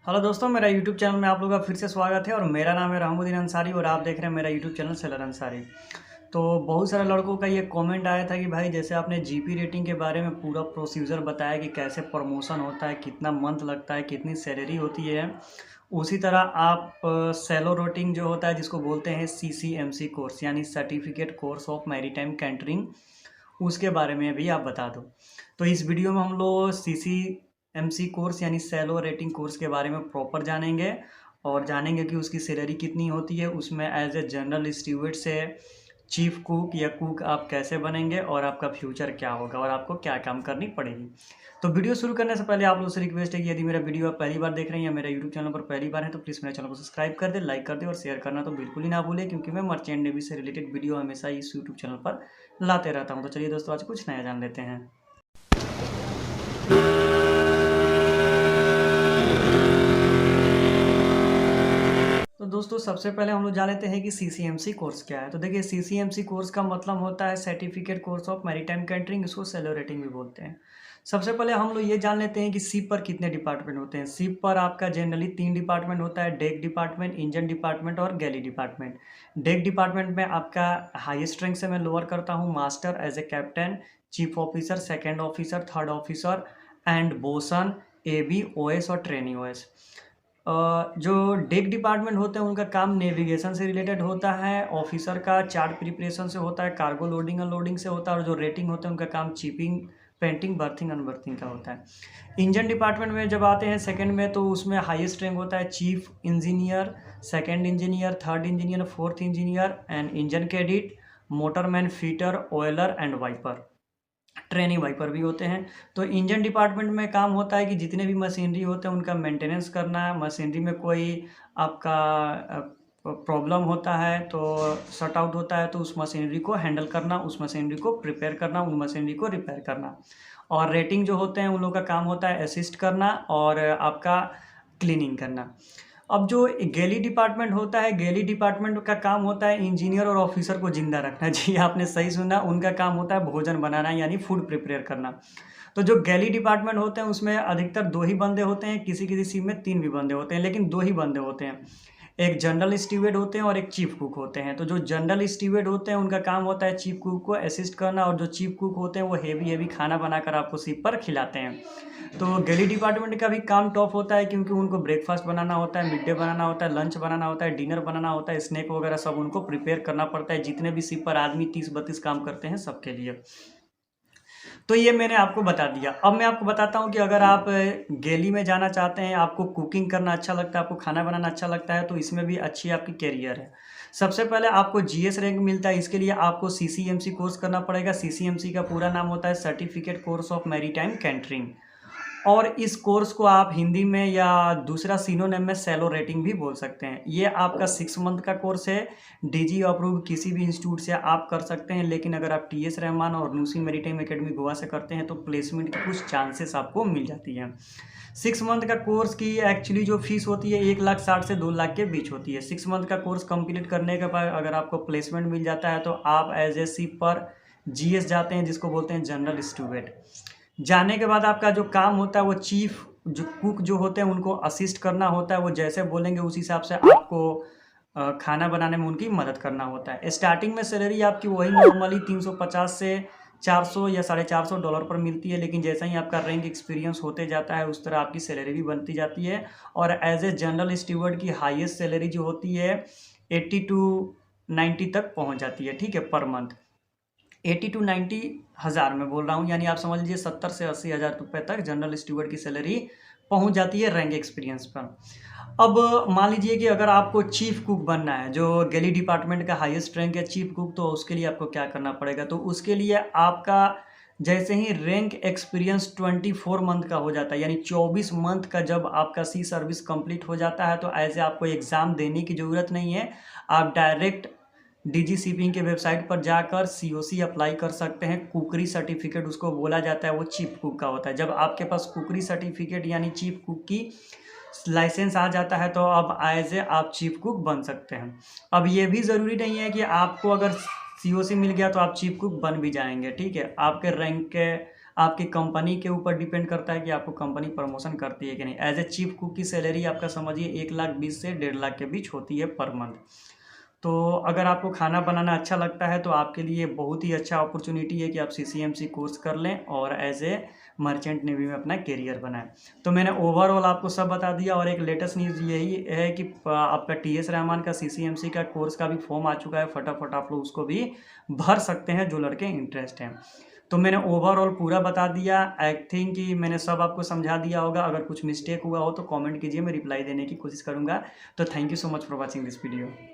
Hello दोस्तों, मेरा YouTube channel में आप लोगों का फिर से स्वागत है और मेरा नाम है रहमुद्दीन अंसारी और आप देख रहे हैं मेरा यूट्यूब चैनल सेलर अंसारी। तो बहुत सारे लड़कों का ये कमेंट आया था कि भाई जैसे आपने जीपी रेटिंग के बारे में पूरा प्रोसीजर बताया कि कैसे प्रमोशन होता है, कितना मंथ लगता है, कितनी सैलरी होती है, उसी तरह आप सेलो रेटिंग जो होता है जिसको बोलते हैं सीसीएमसी कोर्स यानी सर्टिफिकेट कोर्स ऑफ मैरीटाइम कैंटरिंग, उसके बारे में भी आप बता दो। तो इस वीडियो में हम लोग सीसीएमसी कोर्स यानी सेलो रेटिंग कोर्स के बारे में प्रॉपर जानेंगे और जानेंगे कि उसकी सैलरी कितनी होती है, उसमें एज ए जनरल स्टूडेंट से चीफ कुक या कुक आप कैसे बनेंगे और आपका फ्यूचर क्या होगा और आपको क्या काम करनी पड़ेगी। तो वीडियो शुरू करने से पहले आप लोगों से रिक्वेस्ट है कि यदि मेरा वीडियो आप पहली बार देख रहे हैं या मेरा यूट्यूब चैनल पर पहली बार है तो प्लीज़ मेरे चैनल को सब्सक्राइब कर दे, लाइक कर दे और शेयर करना तो बिल्कुल ही ना भूलें, क्योंकि मैं मर्चेंट नेवी से रिलेटेड वीडियो हमेशा इस यूट्यूब चैनल पर लाते रहता हूँ। तो चलिए दोस्तों, आज कुछ नया जान लेते हैं। तो दोस्तों, सबसे पहले हम लोग जान लेते हैं कि सीसीएमसी कोर्स क्या है। तो देखिए, सीसीएमसी कोर्स का मतलब होता है सर्टिफिकेट कोर्स ऑफ मैरीटाइम कैंटरिंग, इसको सेलो रेटिंग भी बोलते हैं। सबसे पहले हम लोग ये जान लेते हैं कि शिप पर कितने डिपार्टमेंट होते हैं। शिप पर आपका जनरली 3 डिपार्टमेंट होता है: डेक डिपार्टमेंट, इंजन डिपार्टमेंट और गैली डिपार्टमेंट। डेक डिपार्टमेंट में आपका हाईएस्ट रैंक से मैं लोअर करता हूँ master as a captain, chief officer, second officer, third officer and bosun, AB, OS और ट्रेनी ओएस। जो डेक डिपार्टमेंट होते हैं उनका काम नेविगेशन से रिलेटेड होता है, ऑफिसर का चार्ट प्रिपरेशन से होता है, कार्गो लोडिंग अनलोडिंग से होता है, और जो रेटिंग होते हैं उनका काम चिपिंग, पेंटिंग, बर्थिंग, अनबर्थिंग का होता है। इंजन डिपार्टमेंट में जब आते हैं सेकंड में, तो उसमें हाईएस्ट रैंक होता है chief engineer, second engineer, third engineer, fourth engineer and engine cadet, motorman, fitter, oiler and wiper, trainee wiper भी होते हैं। तो इंजन डिपार्टमेंट में काम होता है कि जितने भी मशीनरी होते हैं उनका मेंटेनेंस करना है। मशीनरी में कोई आपका प्रॉब्लम होता है तो शट आउट होता है, तो उस मशीनरी को हैंडल करना, उस मशीनरी को प्रिपेयर करना, उन मशीनरी को रिपेयर करना। और रेटिंग जो होते हैं उन लोगों का काम होता है असिस्ट करना और आपका क्लीनिंग करना। अब जो गैली डिपार्टमेंट होता है, गैली डिपार्टमेंट का काम होता है इंजीनियर और ऑफिसर को जिंदा रखना। जी, आपने सही सुना, उनका काम होता है भोजन बनाना यानी फूड प्रिपेयर करना। तो जो गैली डिपार्टमेंट होते हैं उसमें अधिकतर 2 ही बंदे होते हैं, किसी-किसी शिप में 3 भी बंदे होते हैं, लेकिन 2 ही बंदे होते हैं। एक जनरल स्टीवर्ड होते हैं और एक चीफ कुक होते हैं। तो जो जनरल स्टीवर्ड होते हैं उनका काम होता है चीफ कुक को असिस्ट करना, और जो चीफ कुक होते हैं वो हेवी-हेवी खाना बनाकर आपको शिप पर खिलाते हैं। तो गैली डिपार्टमेंट का भी काम टफ होता है, क्योंकि उनको ब्रेकफास्ट बनाना होता है, मिड डे बनाना होता है, लंच बनाना होता है, डिनर बनाना होता है, स्नैक वगैरह सब उनको प्रिपेयर करना पड़ता है। जितने भी शिप पर आदमी 30-32 काम करते हैं सबके लिए। तो ये मैंने आपको बता दिया। अब मैं आपको बताता हूँ कि अगर आप गैली में जाना चाहते हैं, आपको कुकिंग करना अच्छा लगता है, आपको खाना बनाना अच्छा लगता है, तो इसमें भी अच्छी आपकी कैरियर है। सबसे पहले आपको जीएस रैंक मिलता है, इसके लिए आपको सीसीएमसी कोर्स करना पड़ेगा। सीसीएमसी का पूरा नाम होता है सर्टिफिकेट कोर्स ऑफ मैरीटाइम कैंटरिंग, और इस कोर्स को आप हिंदी में या दूसरा सिनोनिम में सेलो रेटिंग भी बोल सकते हैं। ये आपका 6 मंथ का कोर्स है, डीजी अप्रूव किसी भी इंस्टीट्यूट से आप कर सकते हैं, लेकिन अगर आप टीएस रहमान और नूसी मैरीटाइम एकेडमी गोवा से करते हैं तो प्लेसमेंट की कुछ चांसेस आपको मिल जाती हैं। 6 मंथ का कोर्स की एक्चुअली जो फीस होती है 1,60,000 से 2 लाख के बीच होती है। 6 मंथ का कोर्स कंप्लीट करने के बाद अगर आपको प्लेसमेंट मिल जाता है तो आप एज ए शिप पर जीएस जाते हैं, जिसको बोलते हैं जनरल स्टूडेंट। जाने के बाद आपका जो काम होता है वो चीफ जो कुक जो होते हैं उनको असिस्ट करना होता है। वो जैसे बोलेंगे उस हिसाब से आपको खाना बनाने में उनकी मदद करना होता है। स्टार्टिंग में सैलरी आपकी वही नॉर्मली 350 से 400 या $450 पर मिलती है, लेकिन जैसा ही आपका रैंक एक्सपीरियंस होते जाता है उस तरह आपकी सैलरी भी बनती जाती है। और एज ए जनरल स्टीवर्ड की हाईएस्ट सैलरी जो होती है 80 टू 90 तक पहुंच जाती है, ठीक है, पर मंथ। 80 टू 90 हज़ार में बोल रहा हूँ, यानी आप समझ लीजिए 70 से 80 हज़ार रुपये तक जनरल स्टीवर्ड की सैलरी पहुँच जाती है रैंक एक्सपीरियंस पर। अब मान लीजिए कि अगर आपको चीफ कुक बनना है, जो गैली डिपार्टमेंट का हाईएस्ट रैंक है चीफ कुक, तो उसके लिए आपको क्या करना पड़ेगा? तो उसके लिए आपका जैसे ही रैंक एक्सपीरियंस 24 मंथ का हो जाता है, यानी 24 मंथ का जब आपका सी सर्विस कंप्लीट हो जाता है, तो ऐसे आपको एग्ज़ाम देने की ज़रूरत नहीं है। आप डायरेक्ट डीजी शिपिंग के वेबसाइट पर जाकर सीओसी अप्लाई कर सकते हैं। कुकरी सर्टिफिकेट उसको बोला जाता है, वो चीफ कुक का होता है। जब आपके पास कुकरी सर्टिफिकेट यानी चीफ कुक की लाइसेंस आ जाता है तो अब एज ए आप चीफ कुक बन सकते हैं। अब ये भी ज़रूरी नहीं है कि आपको अगर सीओसी मिल गया तो आप चीफ कुक बन भी जाएंगे, ठीक है। आपके रैंक के आपकी कंपनी के ऊपर डिपेंड करता है कि आपको कंपनी प्रमोशन करती है कि नहीं। एज ए चीफ कुक की सैलरी आपका समझिए 1,20,000 से 1,50,000 के बीच होती है पर मंथ। तो अगर आपको खाना बनाना अच्छा लगता है तो आपके लिए बहुत ही अच्छा अपॉर्चुनिटी है कि आप CCMC कोर्स कर लें और एज ए मर्चेंट नेवी में अपना करियर बनाएं। तो मैंने ओवरऑल आपको सब बता दिया और एक लेटेस्ट न्यूज़ यही है कि आपका TS रहमान का CCMC का कोर्स का भी फॉर्म आ चुका है। फटाफट आप लोग उसको भी भर सकते हैं जो लड़के इंटरेस्ट हैं। तो मैंने ओवरऑल पूरा बता दिया। आई थिंक कि मैंने सब आपको समझा दिया होगा। अगर कुछ मिस्टेक हुआ हो तो कमेंट कीजिए, मैं रिप्लाई देने की कोशिश करूँगा। तो thank you so much for watching this video.